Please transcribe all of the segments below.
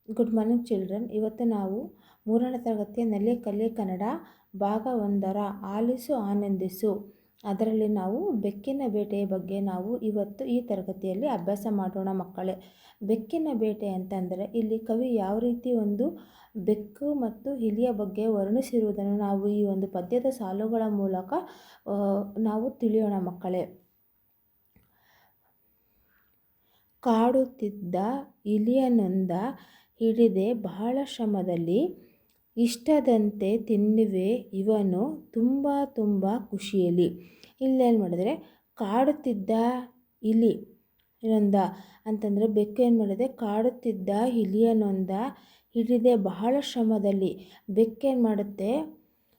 Good morning children. ಇವತ್ತು ನಾವು 3ನೇ ತರಗತಿಯ ನಲಿ ಕಲಿ ಕನ್ನಡ ಭಾಗ 1ರ ಆಲಿಸು ಆನಂದಿಸು ಅದರಲ್ಲಿ ನಾವು ಬೆಕ್ಕಿನ ಬೇಟೆಯ ಬಗ್ಗೆ ನಾವು ಇವತ್ತು ಈ ತರಗತಿಯಲ್ಲಿ ಅಭ್ಯಾಸ ಮಾಡೋಣ ಮಕ್ಕಳೇ. ಬೆಕ್ಕಿನ ಬೇಟೆ ಅಂತಂದರೆ ಇಲ್ಲಿ ಕವಿ ಯಾವ ರೀತಿ ಒಂದು ಬೆಕ್ಕು ಮತ್ತು ಇಲಿಯ ಬಗ್ಗೆ ವರ್ಣಿಸಿರುವುದನ್ನು ನಾವು ಈ ಒಂದು ಪದ್ಯದ ಸಾಲುಗಳ ಮೂಲಕ ನಾವು ತಿಳಿಯೋಣ ಮಕ್ಕಳೇ. ಕಾಡುತ್ತಿದ್ದ ಇಲಿಯನೊಂದ ಹಿಡಿದೆ ಬಹಳ ಶ್ರಮದಲ್ಲಿ, ಇಷ್ಟದಂತೆ ತಿನ್ನುವೆ ಇವನು ತುಂಬ ಖುಷಿಯಲ್ಲಿ. ಇಲ್ಲೇನು ಮಾಡಿದರೆ ಕಾಡುತ್ತಿದ್ದ ಇಲಿ ನೊಂದ ಅಂತಂದರೆ ಬೆಕ್ಕು ಏನು ಮಾಡಿದೆ, ಕಾಡುತ್ತಿದ್ದ ಇಲಿಯನೊಂದ ಹಿಡಿದೆ ಬಹಳ ಶ್ರಮದಲ್ಲಿ. ಬೆಕ್ಕೇನು ಮಾಡುತ್ತೆ,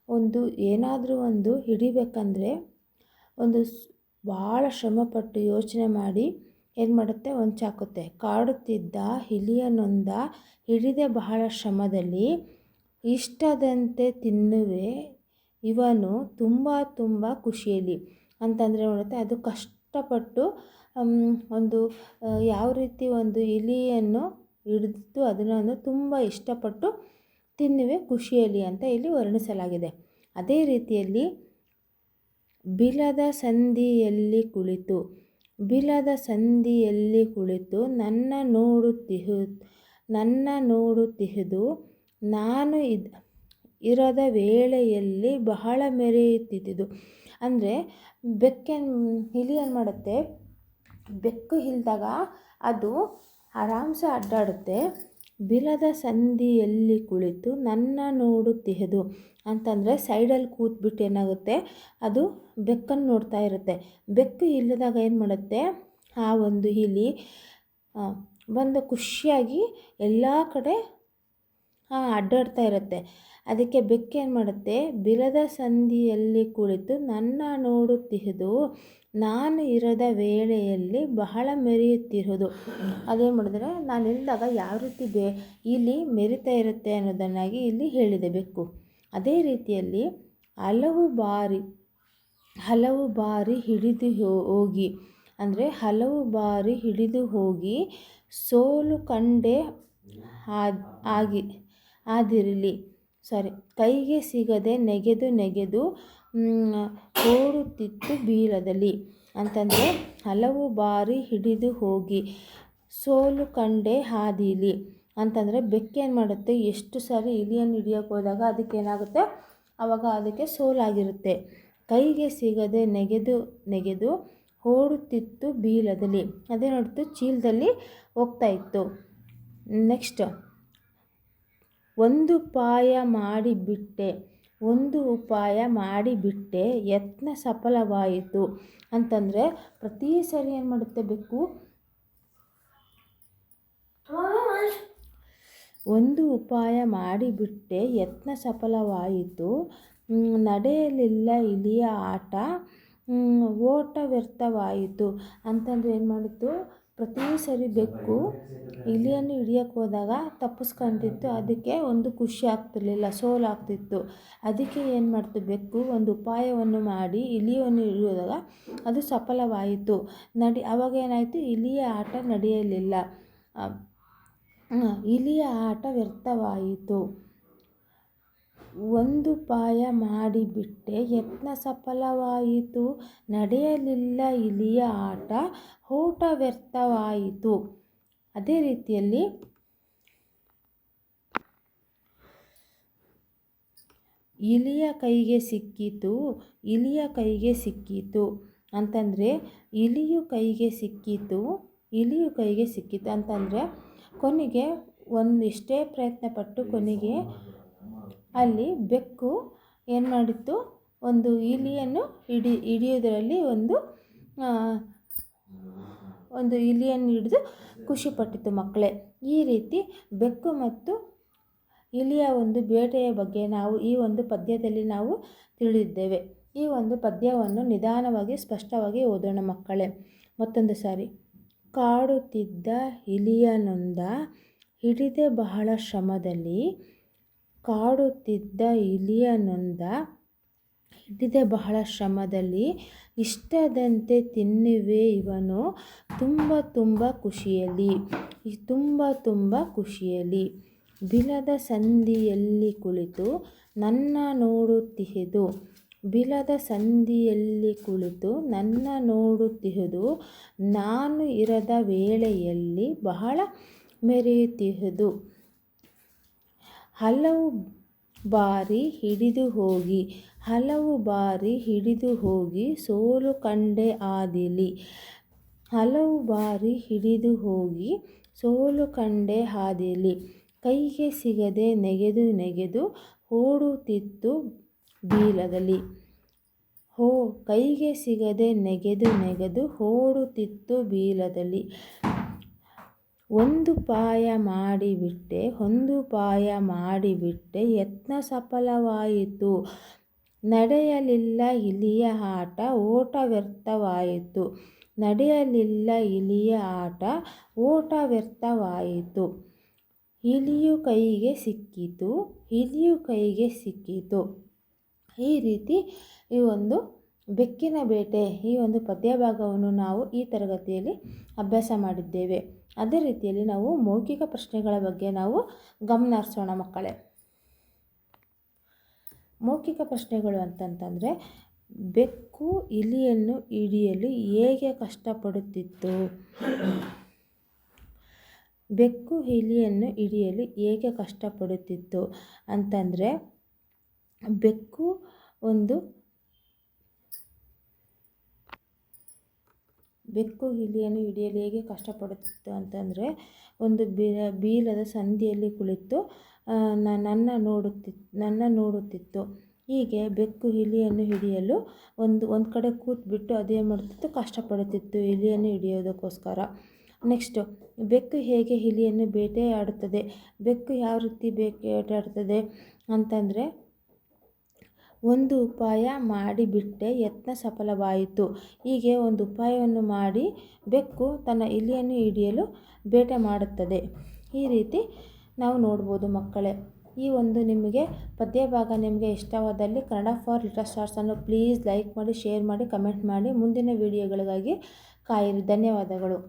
ಒಂದು ಏನಾದರೂ ಒಂದು ಹಿಡಿಬೇಕಂದ್ರೆ ಒಂದು ಭಾಳ ಶ್ರಮಪಟ್ಟು ಯೋಚನೆ ಮಾಡಿ ಏನು ಮಾಡುತ್ತೆ, ಹೊಂಚಾಕುತ್ತೆ. ಕಾಡುತ್ತಿದ್ದ ಇಲಿಯನೊಂದ ಹಿಡಿದೆ ಬಹಳ ಶ್ರಮದಲ್ಲಿ, ಇಷ್ಟದಂತೆ ತಿನ್ನುವೆ ಇವನು ತುಂಬ ಖುಷಿಯಲ್ಲಿ ಅಂತಂದರೆ ಮಾಡುತ್ತೆ, ಅದು ಕಷ್ಟಪಟ್ಟು ಒಂದು ಯಾವ ರೀತಿ ಒಂದು ಇಲಿಯನ್ನು ಹಿಡಿದು ಅದನ್ನು ತುಂಬ ಇಷ್ಟಪಟ್ಟು ತಿನ್ನುವೆ ಖುಷಿಯಲ್ಲಿ ಅಂತ ಇಲ್ಲಿ ವರ್ಣಿಸಲಾಗಿದೆ. ಅದೇ ರೀತಿಯಲ್ಲಿ ಬಿಲದ ಸಂದಿಯಲ್ಲಿ ಕುಳಿತು ನನ್ನ ನೋಡುತ್ತಿಹುದು ನಾನು ಇರದ ವೇಳೆಯಲ್ಲಿ ಬಹಳ ಮೆರೆಯುತ್ತಿದ್ದುದು. ಅಂದರೆ ಇಲಿ ಏನು ಮಾಡುತ್ತೆ, ಬೆಕ್ಕು ಇಲ್ದಾಗ ಅದು ಆರಾಮ್ಸೆ ಅಡ್ಡಾಡುತ್ತೆ. ಬಿಲದ ಸಂದಿಯಲ್ಲಿ ಕುಳಿತು ನನ್ನ ನೋಡುತ್ತಿಹುದು ಅಂತಂದರೆ ಸೈಡಲ್ಲಿ ಕೂತ್ಬಿಟ್ಟು ಏನಾಗುತ್ತೆ, ಅದು ಬೆಕ್ಕನ್ನು ನೋಡ್ತಾ ಇರುತ್ತೆ. ಬೆಕ್ಕು ಇಲ್ಲದಾಗ ಏನು ಮಾಡುತ್ತೆ, ಆ ಒಂದು ಇಲಿ ಬಂದು ಖುಷಿಯಾಗಿ ಎಲ್ಲ ಕಡೆ ಅಡ್ಡಾಡ್ತಾ ಇರುತ್ತೆ. ಅದಕ್ಕೆ ಬೆಕ್ಕೇನು ಮಾಡುತ್ತೆ, ಬಿಲದ ಸಂದಿಯಲ್ಲಿ ಕುಳಿತು ನನ್ನ ನೋಡುತ್ತಿಹುದು ನಾನು ಇರದ ವೇಳೆಯಲ್ಲಿ ಬಹಳ ಮೆರೆಯುತ್ತಿರುವುದು. ಅದೇನು ಮಾಡಿದ್ರೆ, ನಾನು ಇಲ್ಲದಾಗ ಯಾವ ರೀತಿ ಇಲ್ಲಿ ಮೆರಿತಾ ಇರುತ್ತೆ ಅನ್ನೋದನ್ನಾಗಿ ಇಲ್ಲಿ ಹೇಳಿದೆ ಬೆಕ್ಕು. ಅದೇ ರೀತಿಯಲ್ಲಿ ಹಲವು ಬಾರಿ ಹಿಡಿದು ಹೋಗಿ ಸೋಲು ಕಂಡೆ ಕೈಗೆ ಸಿಗದೆ ನೆಗೆದು ಓಡುತ್ತಿತ್ತು ಬೀಳದಲ್ಲಿ ಅಂತಂದರೆ ಹಲವು ಬಾರಿ ಹಿಡಿದು ಹೋಗಿ ಸೋಲು ಕಂಡೆ ಹಾದಿಲಿ ಅಂತಂದರೆ ಬೆಕ್ಕೇನು ಮಾಡುತ್ತೆ, ಎಷ್ಟು ಸಾರಿ ಇಲಿಯನ್ನು ಹಿಡಿಯೋಕೆ ಹೋದಾಗ ಅದಕ್ಕೇನಾಗುತ್ತೆ, ಆವಾಗ ಅದಕ್ಕೆ ಸೋಲಾಗಿರುತ್ತೆ. ಕೈಗೆ ಸಿಗದೆ ನೆಗೆದು ಓಡುತ್ತಿತ್ತು ಬೀಳದಲ್ಲಿ, ಅದೇ ನೋಡ್ತು ಚೀಲದಲ್ಲಿ ಹೋಗ್ತಾ ಇತ್ತು. ನೆಕ್ಸ್ಟ್ ಒಂದು ಉಪಾಯ ಮಾಡಿಬಿಟ್ಟೆ ಯತ್ನ ಸಫಲವಾಯಿತು ಅಂತಂದರೆ ಪ್ರತಿ ಸರಿ ಏನು ಮಾಡುತ್ತೆ ಬೆಕ್ಕು, ಒಂದು ಉಪಾಯ ಮಾಡಿಬಿಟ್ಟೆ ಯತ್ನ ಸಫಲವಾಯಿತು, ನಡೆಯಲಿಲ್ಲ ಇಲಿಯ ಆಟ ಓಟ ವ್ಯರ್ಥವಾಯಿತು ಅಂತಂದರೆ ಏನು ಮಾಡಿತ್ತು, ಪ್ರತಿ ಸರಿ ಬೆಕ್ಕು ಇಲಿಯನ್ನು ಹಿಡಿಯೋಕ್ಕೆ ಹೋದಾಗ ತಪ್ಪಿಸ್ಕೊಂತಿತ್ತು. ಅದಕ್ಕೆ ಒಂದು ಖುಷಿ ಆಗ್ತಿರ್ಲಿಲ್ಲ, ಸೋಲಾಗ್ತಿತ್ತು. ಅದಕ್ಕೆ ಏನು ಮಾಡ್ತು ಬೆಕ್ಕು, ಒಂದು ಉಪಾಯವನ್ನು ಮಾಡಿ ಇಲಿಯನ್ನು ಹಿಡಿಯೋದಾಗ ಅದು ಸಫಲವಾಯಿತು. ಆವಾಗ ಏನಾಯಿತು, ಇಲಿಯ ಆಟ ನಡೆಯಲಿಲ್ಲ, ಇಲಿಯ ಆಟ ವ್ಯರ್ಥವಾಯಿತು. ಒಂದು ಉಪಾಯ ಮಾಡಿಬಿಟ್ಟೆ ಯತ್ನ ಸಫಲವಾಯಿತು, ನಡೆಯಲಿಲ್ಲ ಇಲಿಯ ಆಟ ಓಟ ವ್ಯರ್ಥವಾಯಿತು. ಅದೇ ರೀತಿಯಲ್ಲಿ ಇಲಿಯ ಕೈಗೆ ಸಿಕ್ಕಿತು ಅಂತಂದರೆ ಇಲಿಯು ಕೈಗೆ ಸಿಕ್ಕಿತು ಅಂತಂದರೆ ಕೊನೆಗೆ ಎಷ್ಟೇ ಪ್ರಯತ್ನಪಟ್ಟು ಕೊನೆಗೆ ಅಲ್ಲಿ ಬೆಕ್ಕು ಏನು ಮಾಡಿತ್ತು, ಒಂದು ಇಲಿಯನ್ನು ಹಿಡಿಯೋದರಲ್ಲಿ ಒಂದು ಇಲಿಯನ್ನು ಹಿಡಿದು ಖುಷಿಪಟ್ಟಿತ್ತು ಮಕ್ಕಳೇ. ಈ ರೀತಿ ಬೆಕ್ಕು ಮತ್ತು ಇಲಿಯ ಒಂದು ಬೇಟೆಯ ಬಗ್ಗೆ ನಾವು ಈ ಒಂದು ಪದ್ಯದಲ್ಲಿ ನಾವು ತಿಳಿದಿದ್ದೇವೆ. ಈ ಒಂದು ಪದ್ಯವನ್ನು ನಿಧಾನವಾಗಿ ಸ್ಪಷ್ಟವಾಗಿ ಓದೋಣ ಮಕ್ಕಳೇ. ಮತ್ತೊಂದು ಸಾರಿ. ಕಾಡುತ್ತಿದ್ದ ಇಲಿಯನೊಂದ ಹಿಡಿದೆ ಬಹಳ ಶ್ರಮದಲ್ಲಿ, ಹಿಡಿದ ಬಹಳ ಶ್ರಮದಲ್ಲಿ ಇಷ್ಟದಂತೆ ತಿನ್ನುವೆ ಇವನು ತುಂಬ ಖುಷಿಯಲ್ಲಿ ತುಂಬ ಖುಷಿಯಲ್ಲಿ ಬಿಲದ ಸಂದಿಯಲ್ಲಿ ಕುಳಿತು ನನ್ನ ನೋಡುತ್ತಿಹುದು ಬಿಲದ ಸಂದಿಯಲ್ಲಿ ಕುಳಿತು ನನ್ನ ನೋಡುತ್ತಿಹುದು ನಾನು ಇರದ ವೇಳೆಯಲ್ಲಿ ಬಹಳ ಮೆರೆಯುತ್ತಿಹುದು ಹಲವು ಬಾರಿ ಹಿಡಿದು ಹೋಗಿ ಸೋಲು ಕಂಡೆ ಹಾದಿಲಿ ಹಲವು ಬಾರಿ ಹಿಡಿದು ಹೋಗಿ ಸೋಲು ಕಂಡೆ ಹಾದಿಲಿ ಕೈಗೆ ಸಿಗದೆ ನೆಗೆದು ಓಡುತ್ತಿತ್ತು ಬೀಲದಲ್ಲಿ ಕೈಗೆ ಸಿಗದೆ ನೆಗೆದು ಓಡುತ್ತಿತ್ತು ಬೀಲದಲ್ಲಿ ಒಂದು ಪಾಯ ಮಾಡಿಬಿಟ್ಟೆ ಯತ್ನ ಸಫಲವಾಯಿತು ನಡೆಯಲಿಲ್ಲ ಇಲಿಯ ಆಟ ಓಟ ವ್ಯರ್ಥವಾಯಿತು ಇಲಿಯು ಕೈಗೆ ಸಿಕ್ಕಿತು ಈ ರೀತಿ ಈ ಒಂದು ಬೆಕ್ಕಿನ ಬೇಟೆ ಈ ಒಂದು ಪದ್ಯ ಭಾಗವನ್ನು ನಾವು ಈ ತರಗತಿಯಲ್ಲಿ ಅಭ್ಯಾಸ ಮಾಡಿದ್ದೇವೆ. ಅದೇ ರೀತಿಯಲ್ಲಿ ನಾವು ಮೌಖಿಕ ಪ್ರಶ್ನೆಗಳ ಬಗ್ಗೆ ನಾವು ಗಮನ ಹರಿಸೋಣ ಮಕ್ಕಳೇ. ಮೌಖಿಕ ಪ್ರಶ್ನೆಗಳು ಅಂತಂತಂದರೆ ಬೆಕ್ಕು ಇಲಿಯನ್ನು ಹಿಡಿಯಲು ಹೇಗೆ ಕಷ್ಟಪಡುತ್ತಿತ್ತು? ಬೆಕ್ಕು ಇಲಿಯನ್ನು ಹಿಡಿಯಲು ಹೇಗೆ ಕಷ್ಟಪಡುತ್ತಿತ್ತು ಅಂತಂದರೆ ಬೆಕ್ಕು ಇಲಿಯನ್ನು ಹಿಡಿಯಲು ಹೇಗೆ ಕಷ್ಟಪಡುತ್ತಿತ್ತು ಅಂತಂದರೆ ಒಂದು ಬೀಲದ ಸಂದಿಯಲ್ಲಿ ಕುಳಿತು ನನ್ನ ನೋಡುತ್ತಿತ್ತು. ಹೀಗೆ ಬೆಕ್ಕು ಇಲಿಯನ್ನು ಹಿಡಿಯಲು ಒಂದು ಕಡೆ ಕೂತ್ಬಿಟ್ಟು ಅದೇನು ಮಾಡ್ತಿತ್ತು, ಕಷ್ಟಪಡುತ್ತಿತ್ತು ಇಲಿಯನ್ನು ಹಿಡಿಯೋದಕ್ಕೋಸ್ಕರ. ನೆಕ್ಸ್ಟು ಬೆಕ್ಕು ಹೇಗೆ ಇಲಿಯನ್ನು ಬೇಟೆಯಾಡುತ್ತದೆ? ಬೆಕ್ಕು ಯಾವ ರೀತಿ ಬೇಟೆಯಾಡುತ್ತದೆ ಅಂತಂದರೆ ಒಂದು ಉಪಾಯ ಮಾಡಿಬಿಟ್ಟೆ ಯತ್ನ ಸಫಲವಾಯಿತು. ಹೀಗೆ ಒಂದು ಉಪಾಯವನ್ನು ಮಾಡಿ ಬೆಕ್ಕು ತನ್ನ ಇಲಿಯನ್ನು ಹಿಡಿಯಲು ಬೇಟೆ ಮಾಡುತ್ತದೆ. ಈ ರೀತಿ ನಾವು ನೋಡ್ಬೋದು ಮಕ್ಕಳೇ. ಈ ಒಂದು ನಿಮಗೆ ಪದ್ಯ ಭಾಗ ನಿಮಗೆ ಇಷ್ಟವಾದಲ್ಲಿ ಕನ್ನಡ ಫಾರ್ ಲಿಟಲ್ ಸ್ಟಾರ್ಸನ್ನು ಪ್ಲೀಸ್ ಲೈಕ್ ಮಾಡಿ, ಶೇರ್ ಮಾಡಿ, ಕಮೆಂಟ್ ಮಾಡಿ. ಮುಂದಿನ ವಿಡಿಯೋಗಳಿಗಾಗಿ ಕಾಯಿರಿ. ಧನ್ಯವಾದಗಳು.